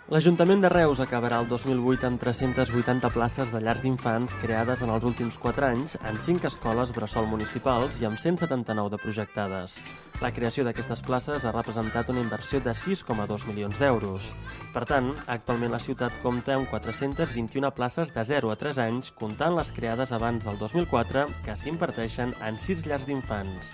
L'Ajuntament de Reus acabarà el 2008 amb 380 places de llars d'infants creades en els últims 4 anys en 5 escoles bressol municipals i amb 179 de projectades. La creació d'aquestes places ha representat una inversió de 6,2 milions d'euros. Per tant, actualment la ciutat compta amb 421 places de 0 a 3 anys, comptant les creades abans del 2004, que s'imparteixen en 6 llars d'infants.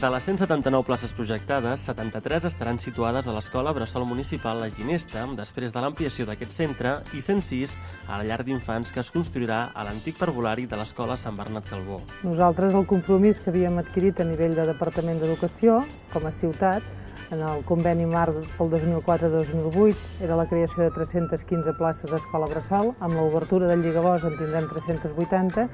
De les 179 places projectades, 73 estaran situades a l'Escola Bressol Municipal La Ginesta, després de l'ampliació d'aquest centre, i 106 a la llar d'infants que es construirà a l'antic parvulari de l'Escola Sant Bernat Calbó. Nosaltres el compromís que havíem adquirit a nivell de Departament d'Educació, com a ciutat, en el conveni marc pel 2004-2008, era la creació de 315 places d'escola bressol, amb l'obertura del Lligabosc en tindrem 380,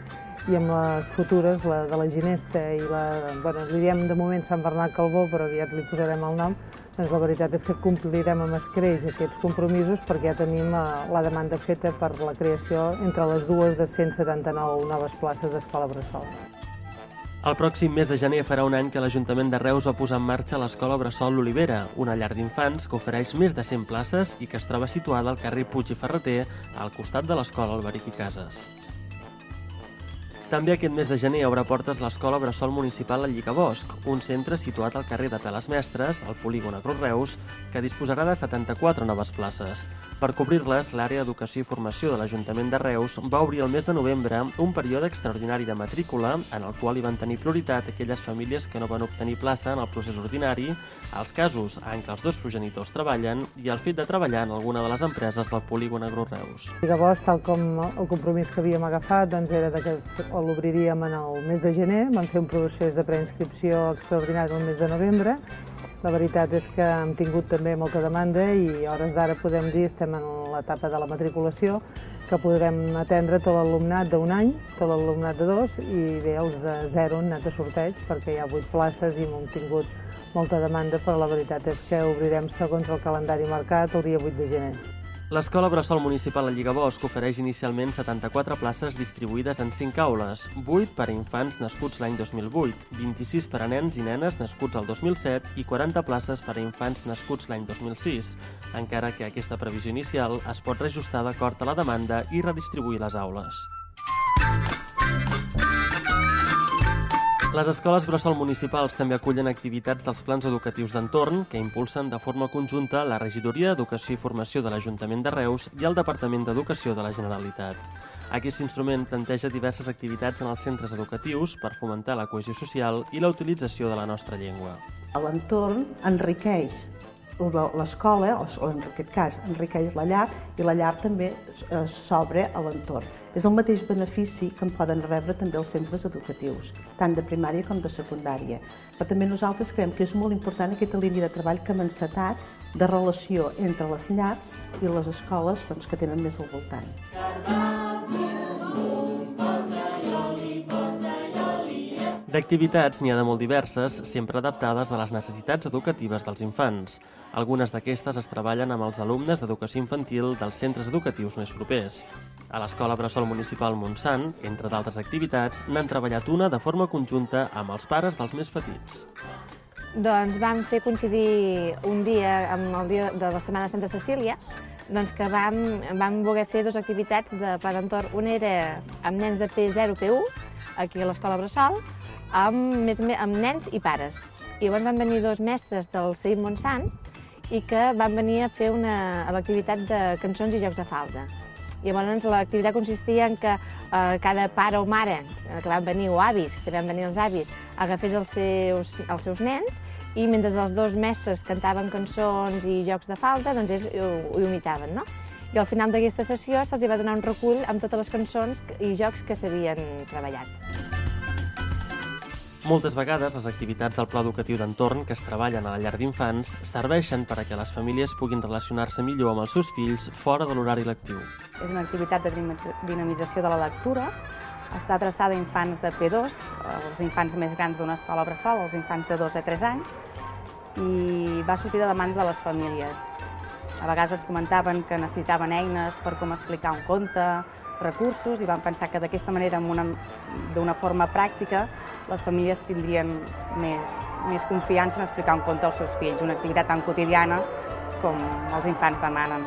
i amb les futures, la de la Ginesta i li diem de moment Sant Bernat Calbó, però aviat li posarem el nom, doncs la veritat és que complirem amb escreix aquests compromisos perquè ja tenim la demanda feta per la creació entre les dues de 179 noves places d'escola bressol. El pròxim mes de gener farà un any que l'Ajuntament de Reus va posar en marxa l'Escola Bressol L'Olivera, una llar d'infants que ofereix més de 100 places i que es troba situada al carrer Puig i Ferreter, al costat de l'Escola Alberic i Casas. També aquest mes de gener obre portes l'Escola Bressol Municipal El Lligabosc, un centre situat al carrer de Teles Mestres, al polígon Agro Reus, que disposarà de 74 noves places. Per cobrir-les, l'àrea d'Educació i Formació de l'Ajuntament de Reus va obrir el mes de novembre un període extraordinari de matrícula en el qual hi van tenir prioritat aquelles famílies que no van obtenir plaça en el procés ordinari, els casos en què els dos progenitors treballen i el fet de treballar en alguna de les empreses del polígon Agro Reus. El Lligabosc, tal com el compromís que havíem agafat, era que l'obriríem en el mes de gener, vam fer un procés de preinscripció extraordinari el mes de novembre. La veritat és que hem tingut també molta demanda i a hores d'ara podem dir, estem en l'etapa de la matriculació, que podrem atendre tot l'alumnat d'un any, tot l'alumnat de 2 i bé, els de 0 han anat a sorteig perquè hi ha 8 places i hem tingut molta demanda, però la veritat és que obrirem segons el calendari marcat el dia 8 de gener. L'Escola Bressol Municipal El Lligabosc ofereix inicialment 74 places distribuïdes en 5 aules, 8 per a infants nascuts l'any 2008, 26 per a nens i nenes nascuts el 2007 i 40 places per a infants nascuts l'any 2006, encara que aquesta previsió inicial es pot reajustar d'acord a la demanda i redistribuir les aules. Les escoles bressol municipals també acullen activitats dels plans educatius d'entorn que impulsen de forma conjunta la Regidoria d'Educació i Formació de l'Ajuntament de Reus i el Departament d'Educació de la Generalitat. Aquest instrument planteja diverses activitats en els centres educatius per fomentar la cohesió social i la utilització de la nostra llengua. L'entorn enriqueix l'escola, o en aquest cas enriqueix la llar, i la llar també s'obre a l'entorn. És el mateix benefici que en poden rebre també els centres educatius, tant de primària com de secundària. Però també nosaltres creiem que és molt important aquesta línia de treball que hem encetat de relació entre les llars i les escoles que tenen més al voltant. D'activitats n'hi ha de molt diverses, sempre adaptades a les necessitats educatives dels infants. Algunes d'aquestes es treballen amb els alumnes d'educació infantil dels centres educatius més propers. A l'Escola Bressol Municipal Montsant, entre d'altres activitats, n'han treballat una de forma conjunta amb els pares dels més petits. Doncs vam fer coincidir un dia amb el dia de la Setmana de Santa Cecília, que vam voler fer 2 activitats de pla d'entorn. Una era amb nens de P0 P1, aquí a l'Escola Bressol, amb nens i pares. I llavors van venir 2 mestres del CEIP Montsant i que van venir a fer l'activitat de cançons i jocs de falda. I llavors l'activitat consistia en que cada pare o mare que van venir, o avis, que van venir els avis, agafés els seus nens i mentre els 2 mestres cantaven cançons i jocs de falda, doncs ells ho imitaven, no? I al final d'aquesta sessió se'ls va donar un recull amb totes les cançons i jocs que s'havien treballat. Moltes vegades les activitats del Pla Educatiu d'Entorn que es treballen a la llar d'infants serveixen per a que les famílies puguin relacionar-se millor amb els seus fills fora de l'horari lectiu. És una activitat de dinamització de la lectura. Està adreçada a infants de P2, els infants més grans d'una escola bressol, els infants de 2 a 3 anys, i va sortir de demanda de les famílies. A vegades ens comentaven que necessitaven eines per com explicar un conte, recursos, i vam pensar que d'aquesta manera, d'una forma pràctica, les famílies tindrien més confiança en explicar un conte als seus fills, una activitat tan quotidiana com els infants demanen.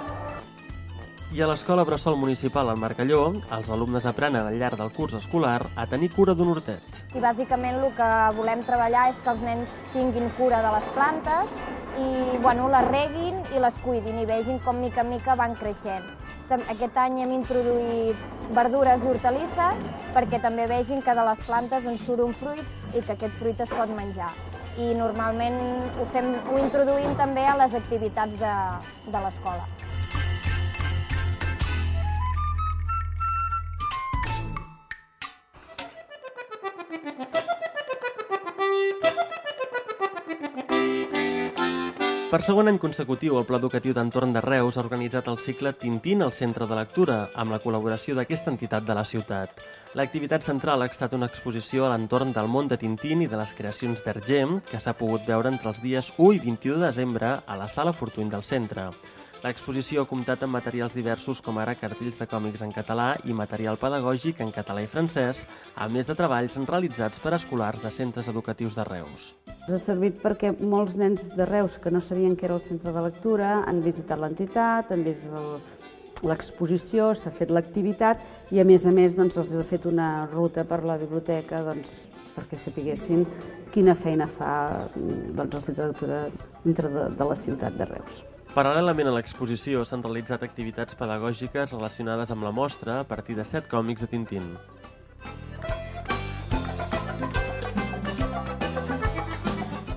I a l'Escola Bressol Municipal al Marcalló, els alumnes aprenen al llarg del curs escolar a tenir cura d'un hortet. I bàsicament el que volem treballar és que els nens tinguin cura de les plantes i les reguin i les cuidin i vegin com mica en mica van creixent. Aquest any hem introduït verdures i hortalisses perquè també vegin que de les plantes en surt un fruit i que aquest fruit es pot menjar. I normalment ho introduïm també a les activitats de l'escola. Per segon any consecutiu, el Pla Educatiu d'Entorn de Reus ha organitzat el cicle Tintín al Centre de Lectura, amb la col·laboració d'aquesta entitat de la ciutat. L'activitat central ha estat una exposició a l'entorn del món de Tintín i de les creacions d'Hergé, que s'ha pogut veure entre els dies 1 i 21 de desembre a la Sala Fortuny del centre. L'exposició ha comptat amb materials diversos com ara cartells de còmics en català i material pedagògic en català i francès, a més de treballs realitzats per escolars de centres educatius de Reus. Ens ha servit perquè molts nens de Reus que no sabien que era el centre de lectura han visitat l'entitat, han vist l'exposició, s'ha fet l'activitat i a més els ha fet una ruta per la biblioteca perquè sapiguessin quina feina fa el centre de lectura dintre de la ciutat de Reus. Paral·lelament a l'exposició s'han realitzat activitats pedagògiques relacionades amb la mostra a partir de 7 còmics de Tintín.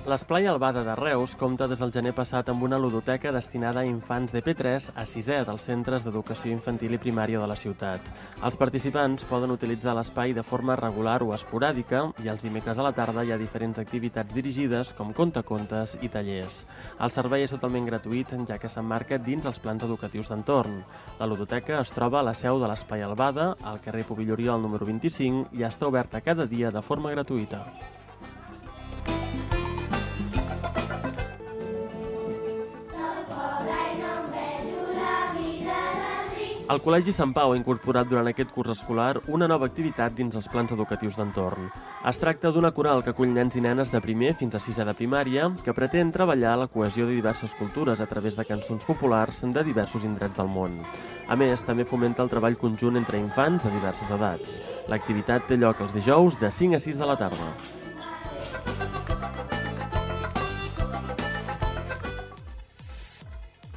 L'Esplai Albada de Reus compta des del gener passat amb una ludoteca destinada a infants de P3 a 6è dels centres d'educació infantil i primària de la ciutat. Els participants poden utilitzar l'espai de forma regular o esporàdica i els dimecres a la tarda hi ha diferents activitats dirigides com contacontes i tallers. El servei és totalment gratuït, ja que s'emmarca dins els plans educatius d'entorn. La ludoteca es troba a la seu de l'Esplai Albada, al carrer Pubilla Oriol número 25, i està oberta cada dia de forma gratuïta. El Col·legi Sant Pau ha incorporat durant aquest curs escolar una nova activitat dins els plans educatius d'entorn. Es tracta d'una coral que acull nens i nenes de primer fins a 6è de primària que pretén treballar la cohesió de diverses cultures a través de cançons populars de diversos indrets del món. A més, també fomenta el treball conjunt entre infants de diverses edats. L'activitat té lloc els dijous de 5 a 6 de la tarda.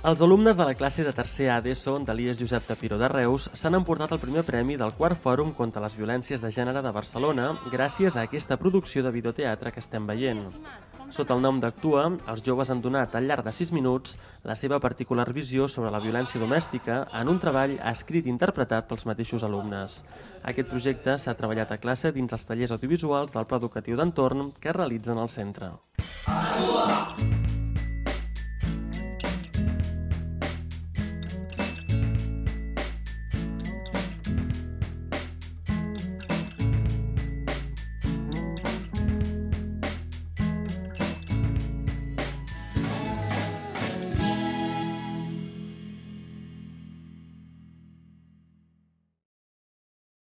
Els alumnes de la classe de tercer A d'ESO de l'IES Josep Tapiró de Reus s'han emportat el primer premi del quart Fòrum contra les Violències de Gènere de Barcelona gràcies a aquesta producció de videoteatre que estem veient. Sota el nom d'Actua, els joves han donat al llarg de 6 minuts la seva particular visió sobre la violència domèstica en un treball escrit i interpretat pels mateixos alumnes. Aquest projecte s'ha treballat a classe dins els tallers audiovisuals del Pla Educatiu d'Entorn que es realitzen al centre. Actua!